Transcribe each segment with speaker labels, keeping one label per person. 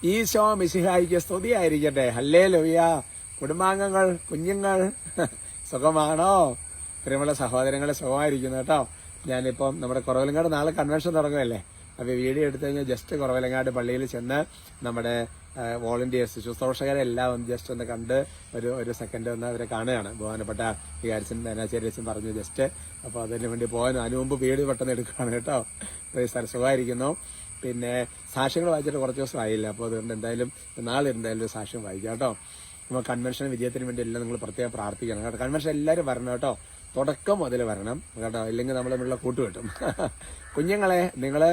Speaker 1: ഈശോ മിശിഹായിക്ക് സ്തുതിയായിരിക്കട്ടെ. ഹല്ലേലൂയ. കുടുംബാംഗങ്ങൾ, കുഞ്ഞുങ്ങൾ സുഖമാണോ? പ്രിയമുള്ള സഹോദരങ്ങളെ, സുഖമായിരിക്കുന്നു കേട്ടോ. ഞാനിപ്പം നമ്മുടെ കുറവലങ്ങാട് നാളെ കൺവെൻഷൻ തുടങ്ങുമല്ലേ. അപ്പോൾ വീഡിയോ എടുത്തു കഴിഞ്ഞാൽ ജസ്റ്റ് കുറവലങ്ങാട് പള്ളിയിൽ ചെന്ന് നമ്മുടെ വോളണ്ടിയേഴ്സ്, ശുശ്രൂഷകരെ എല്ലാം ഒന്ന് ജസ്റ്റ് ഒന്ന് കണ്ട് ഒരു സെക്കൻഡ് ഒന്ന് അവരെ കാണുകയാണ്. ബഹുമാനപ്പെട്ട വികാരിച്ചൻ മേനാചേരിയച്ചൻ പറഞ്ഞു ജസ്റ്റ്. അപ്പോൾ അതിന് വേണ്ടി പോകാൻ അതിനു മുമ്പ് വീഡിയോ പെട്ടെന്ന് എടുക്കുകയാണ് കേട്ടോ. സുഖമായിരിക്കുന്നു. പിന്നെ സാക്ഷ്യങ്ങൾ വായിച്ചിട്ട് കുറച്ച് ദിവസം ആയില്ല. അപ്പോൾ അതുകൊണ്ട് എന്തായാലും നാളെ എന്തായാലും ഒരു സാക്ഷ്യം വായിക്കാം കേട്ടോ. നമ്മൾ കൺവെൻഷൻ വിജയത്തിന് വേണ്ടി എല്ലാം നിങ്ങൾ പ്രത്യേകം പ്രാർത്ഥിക്കണം കേട്ടോ. കൺവെൻഷൻ എല്ലാവരും വരണം കേട്ടോ. തുടക്കം മുതൽ വരണം കേട്ടോ. ഇല്ലെങ്കിൽ നമ്മൾ തമ്മിലുള്ള കൂട്ടുകെട്ടും. കുഞ്ഞുങ്ങളെ, നിങ്ങൾ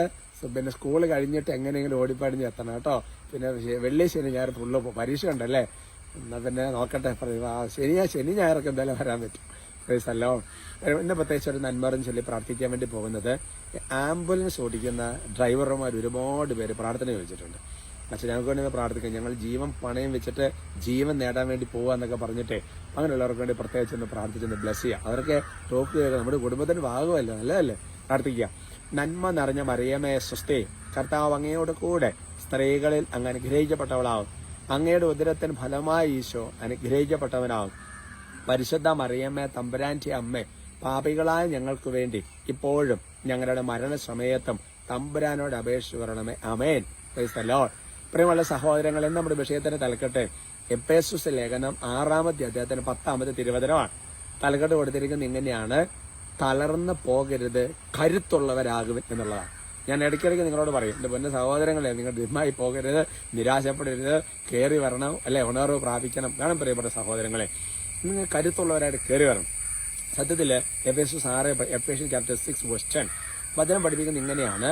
Speaker 1: പിന്നെ സ്കൂൾ കഴിഞ്ഞിട്ട് എങ്ങനെയെങ്കിലും ഓടിപ്പാടിഞ്ഞ് എത്തണം കേട്ടോ. പിന്നെ വെള്ളി ശനി ഞായർ ഫുള്ള് പരീക്ഷ ഉണ്ടല്ലേ. എന്നാൽ പിന്നെ നോക്കട്ടെ. ശനി ഞായറൊക്കെ എന്തായാലും വരാൻ പറ്റും. പ്രൈസല്ലോ. ഇന്ന് പ്രത്യേകിച്ച് ഒരു നന്മറും ചൊല്ലി പ്രാർത്ഥിക്കാൻ വേണ്ടി പോകുന്നത്, ആംബുലൻസ് ഓടിക്കുന്ന ഡ്രൈവർമാർ ഒരുപാട് പേര് പ്രാർത്ഥന ചോദിച്ചിട്ടുണ്ട്. പക്ഷെ ഞങ്ങൾക്ക് വേണ്ടി പ്രാർത്ഥിക്കാം. ഞങ്ങൾ ജീവൻ പണയം വെച്ചിട്ട് ജീവൻ നേടാൻ വേണ്ടി പോകാന്നൊക്കെ പറഞ്ഞിട്ട് അങ്ങനെയുള്ളവർക്ക് വേണ്ടി പ്രത്യേകിച്ച് ഒന്ന് പ്രാർത്ഥിച്ചൊന്ന് ബ്ലസ് ചെയ്യുക. അവർക്ക് ടോക്ക് കേൾക്കുക. നമ്മുടെ കുടുംബത്തിന് ഭാഗമല്ലോ, നല്ലതല്ലേ. പ്രാർത്ഥിക്കുക. നന്മ നിറഞ്ഞ മറിയമേ സ്വസ്തി, കർത്താവ് അങ്ങയോട് കൂടെ സ്ത്രീകളിൽ അങ്ങ് അനുഗ്രഹിക്കപ്പെട്ടവളാവും. അങ്ങയുടെ ഉദരത്തിന് ഫലമായി ഈശോ അനുഗ്രഹിക്കപ്പെട്ടവനാവും. പരിശുദ്ധ മറിയമ്മേ തമ്പുരാന്റെ അമ്മേ, പാപികളായ ഞങ്ങൾക്ക് വേണ്ടി ഇപ്പോഴും ഞങ്ങളുടെ മരണസമയത്തും തമ്പുരാനോട് അപേക്ഷിച്ചു വരണമേ. ആമേൻ. Praise the Lord. പ്രിയമുള്ള സഹോദരങ്ങളെ, നമ്മുടെ വിഷയത്തിന് തലക്കെട്ട് എഫേസുസ് ലേഖനം 6-ാമത്തെ അധ്യായത്തിന് 10-ാമത്തെ തിരുവചനമാണ്. തലക്കെട്ട് കൊടുത്തിരിക്കുന്നത് ഇങ്ങനെയാണ്: തളർന്നു പോകരുത്, കരുത്തുള്ളവരാകും എന്നുള്ളതാണ്. ഞാൻ ഇടയ്ക്കിടയ്ക്ക് നിങ്ങളോട് പറയും, എന്റെ പൊന്ന സഹോദരങ്ങളെ, നിങ്ങൾ ഡിമായി പോകരുത്, നിരാശപ്പെടരുത്, കയറി വരണം, അല്ലെ, ഉണർവ് പ്രാപിക്കണം. വേണം പ്രിയപ്പെട്ട സഹോദരങ്ങളെ, നിങ്ങൾ കരുത്തുള്ളവരായിട്ട് കയറി വരണം. സത്യത്തില് എഫേസുസ് ചാപ്റ്റർ 6:10 വചനം പഠിപ്പിക്കുന്നത് ഇങ്ങനെയാണ്: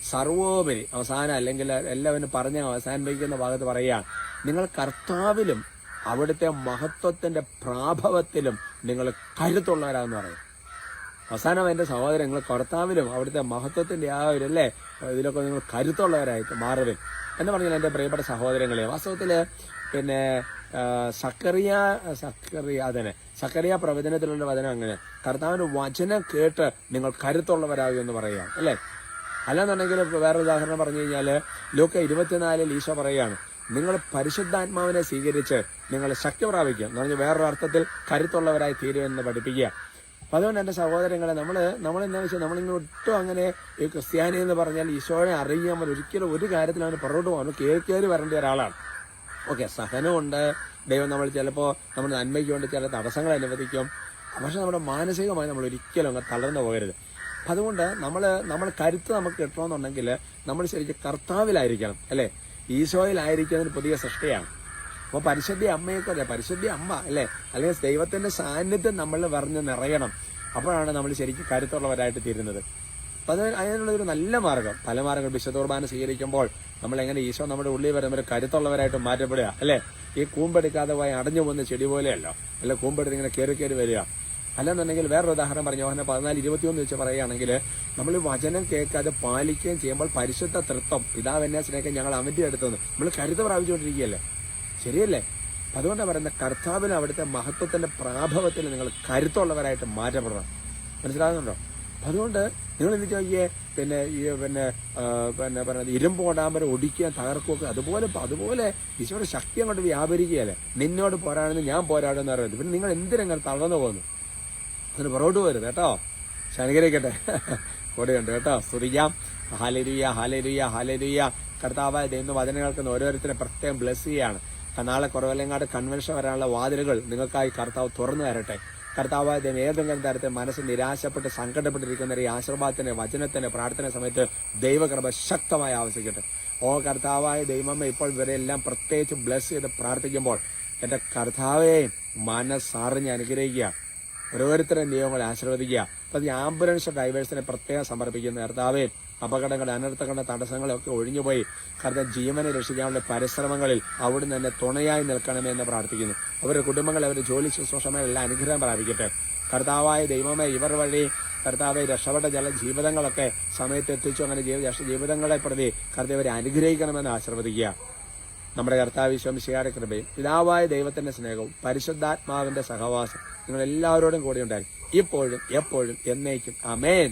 Speaker 1: സർവോപരി അവസാനം, അല്ലെങ്കിൽ എല്ലാവരും പറഞ്ഞ അവസാനിപ്പിക്കുന്ന ഭാഗത്ത് പറയുകയാണ്, നിങ്ങൾ കർത്താവിലും അവിടുത്തെ മഹത്വത്തിന്റെ പ്രാഭവത്തിലും നിങ്ങൾ കരുത്തുള്ളവരാന്ന് പറയും. അവസാനം എന്റെ സഹോദരൻ, നിങ്ങൾ കർത്താവിലും അവിടുത്തെ മഹത്വത്തിന്റെ ആ ഒരു ഇതിലൊക്കെ നിങ്ങൾ കരുത്തുള്ളവരായിട്ട് മാറുവിൻ എന്ന് പറഞ്ഞാൽ എന്റെ പ്രിയപ്പെട്ട സഹോദരങ്ങളെ, വാസ്തവത്തില് പിന്നെ സക്കറിയ പ്രവചനത്തിലുള്ള വചനം അങ്ങനെ, കർത്താവിന്റെ വചനം കേട്ട് നിങ്ങൾ കരുത്തുള്ളവരാകും എന്ന് പറയുകയാണ്, അല്ലെ. അല്ലാന്നുണ്ടെങ്കിൽ വേറെ ഉദാഹരണം പറഞ്ഞു കഴിഞ്ഞാല് ലൂക്ക 24 ഈശോ പറയുകയാണ്, നിങ്ങൾ പരിശുദ്ധാത്മാവിനെ സ്വീകരിച്ച് നിങ്ങൾ ശക്തി പ്രാപിക്കുക എന്ന് പറഞ്ഞാൽ വേറൊരു അർത്ഥത്തിൽ കരുത്തുള്ളവരായി തീരുമെന്ന് പഠിപ്പിക്കുക. അപ്പൊ അതുകൊണ്ട് എന്റെ സഹോദരങ്ങളെ, നമ്മളെന്താ വെച്ചാൽ നമ്മളിങ്ങനെ ഒട്ടും അങ്ങനെ ഈ ക്രിസ്ത്യാനി എന്ന് പറഞ്ഞാൽ ഈശോയെ അറിയാൻ ഒരിക്കലും ഒരു കാര്യത്തിൽ അവന് പുറകോട്ട് പോകാൻ കയറി വരേണ്ട ഒരാളാണ്. ഓക്കെ, സഹനമുണ്ട്. ദൈവം നമ്മൾ ചിലപ്പോൾ നമ്മുടെ നന്മയ്ക്ക് വേണ്ടി ചില തടസ്സങ്ങൾ അനുവദിക്കും. പക്ഷെ നമ്മുടെ മാനസികമായി നമ്മൾ ഒരിക്കലും അങ്ങ് തളർന്നു പോകരുത്. അതുകൊണ്ട് നമ്മൾ കരുത്ത് നമുക്ക് കിട്ടണമെന്നുണ്ടെങ്കിൽ നമ്മൾ ശരിക്കും കർത്താവിലായിരിക്കണം, അല്ലെ, ഈശോയിലായിരിക്കുന്നതിന് പുതിയ സൃഷ്ടിയാണ്. അപ്പോൾ പരിശുദ്ധ അമ്മയെക്കൊക്കെ, പരിശുദ്ധ അമ്മ, അല്ലെ, അല്ലെങ്കിൽ ദൈവത്തിന്റെ സാന്നിധ്യം നമ്മൾ പറഞ്ഞ് നിറയണം. അപ്പോഴാണ് നമ്മൾ ശരിക്കും കരുത്തുള്ളവരായിട്ട് തീരുന്നത്. അപ്പൊ അതിനുള്ളൊരു നല്ല മാർഗം, പല മാർഗങ്ങൾ. വിശുദ്ധ കുർബാന സ്വീകരിക്കുമ്പോൾ നമ്മൾ എങ്ങനെ ഈശോ നമ്മുടെ ഉള്ളിൽ വരുമ്പോൾ കരുത്തുള്ളവരായിട്ട് മാറ്റപ്പെടുക, അല്ലെ. ഈ കൂമ്പെടുക്കാതെ പോയി അടഞ്ഞു പോകുന്ന ചെടി പോലെയല്ല, അല്ലെ, കൂമ്പെടുത്ത് ഇങ്ങനെ കയറി വരിക. അല്ലെന്നുണ്ടെങ്കിൽ വേറൊരു ഉദാഹരണം പറഞ്ഞു, യോഹന്നാൻ 14:21 വെച്ച് പറയുകയാണെങ്കിൽ, നമ്മൾ വചനം കേൾക്കാതെ പാലിക്കുകയും ചെയ്യുമ്പോൾ പരിശുദ്ധ തൃത്വം പിതാവെന്നെ സ്നേഹിക്കാൻ ഞങ്ങൾ അവന്റെ അടുത്തുനിന്ന് നമ്മൾ കരുത്ത് പ്രാപിച്ചുകൊണ്ടിരിക്കുകയല്ലേ, ശരിയല്ലേ. അതുകൊണ്ടാണ് പറയുന്നത്, കർത്താവിന് അവിടുത്തെ മഹത്വത്തിന്റെ പ്രാഭവത്തിൽ നിങ്ങൾ കരുത്തുള്ളവരായിട്ട് മാറ്റപ്പെടണം. മനസ്സിലാകുന്നുണ്ടോ? അതുകൊണ്ട് നിങ്ങൾ എന്ത് ചോദിക്കേ, പിന്നെ പറയുന്നത് ഇരുമ്പ് കൊണ്ടാകുമ്പോൾ ഒടിക്കുക, തകർക്കുകയൊക്കെ അതുപോലെ ഈശോയുടെ ശക്തി അങ്ങോട്ട് വ്യാപരിക്കുകയല്ലേ. നിന്നോട് പോരാടുന്നു, ഞാൻ പോരാടുമെന്ന് പറയുന്നത്. പിന്നെ നിങ്ങൾ എന്തിനങ്ങനെ തളർന്നു പോകുന്നു? അതിന് പുറകോട്ട് പോരുത് കേട്ടോ. ശനുഗ്രഹിക്കട്ടെ. കൂടെയുണ്ട് കേട്ടോ. സ്തുതിക്കാം. Hallelujah, hallelujah, hallelujah. കർത്താവായ ദൈവം വചനം കേൾക്കുന്ന ഓരോരുത്തരെ പ്രത്യേകം ബ്ലെസ് ചെയ്യാണ്. നാളെ കുറവലങ്ങാട് കൺവെൻഷൻ വരാനുള്ള വാതിലുകൾ നിങ്ങൾക്കായി കർത്താവ് തുറന്നു തരട്ടെ. കർത്താവായ ദൈവം ഏതെങ്കിലും തരത്തിൽ മനസ്സ് നിരാശപ്പെട്ട് സങ്കടപ്പെട്ടിരിക്കുന്ന ഈ ആശീർവാദത്തിന്, വചനത്തിന്, പ്രാർത്ഥന സമയത്ത് ദൈവകൃപ ശക്തമായി ആവശ്യിക്കട്ടെ. ഓ കർത്താവായ ദൈവമേ, ഇപ്പോൾ ഇവരെല്ലാം പ്രത്യേകിച്ച് ബ്ലെസ് ചെയ്ത് പ്രാർത്ഥിക്കുമ്പോൾ എന്റെ കർത്താവെ മനസ്സറിഞ്ഞ് അനുഗ്രഹിക്കുക, ഓരോരുത്തരുടെ നിയമങ്ങളെ ആശീർവദിക്കുക. അപ്പൊ ഈ ആംബുലൻസ് ഡ്രൈവേഴ്സിനെ പ്രത്യേകം സമർപ്പിക്കുന്ന കർത്താവെ, അപകടങ്ങൾ, അനർത്ഥങ്ങളുടെ തടസ്സങ്ങളൊക്കെ ഒഴിഞ്ഞുപോയി കർത്താവ് ജീവനെ രക്ഷിക്കാനുള്ള പരിശ്രമങ്ങളിൽ അവിടുന്ന് തന്നെ തുണയായി നിൽക്കണമെന്ന് പ്രാർത്ഥിക്കുന്നു. അവരുടെ കുടുംബങ്ങൾ, അവരുടെ ജോലി ശുശ്രൂഷകളെല്ലാം അനുഗ്രഹം പ്രാപിക്കട്ടെ. കർത്താവായ ദൈവമേ, ഇവർ വഴി കർത്താവെ രക്ഷപ്പെട്ട ചില ജീവിതങ്ങളൊക്കെ സമയത്ത് എത്തിച്ചു. അങ്ങനെ ജീവിതങ്ങളെ പ്രതി കർത്താവരെ അനുഗ്രഹിക്കണമെന്ന് ആശീർവദിക്കുക. നമ്മുടെ കർത്താവ് ഈശോമിശിഹായുടെ കൃപയും പിതാവായ ദൈവത്തിന്റെ സ്നേഹവും പരിശുദ്ധാത്മാവിന്റെ സഹവാസം നിങ്ങൾ എല്ലാവരോടും കൂടെ ഉണ്ടായി ഇപ്പോഴും എപ്പോഴും എന്നേക്കും. ആമേൻ.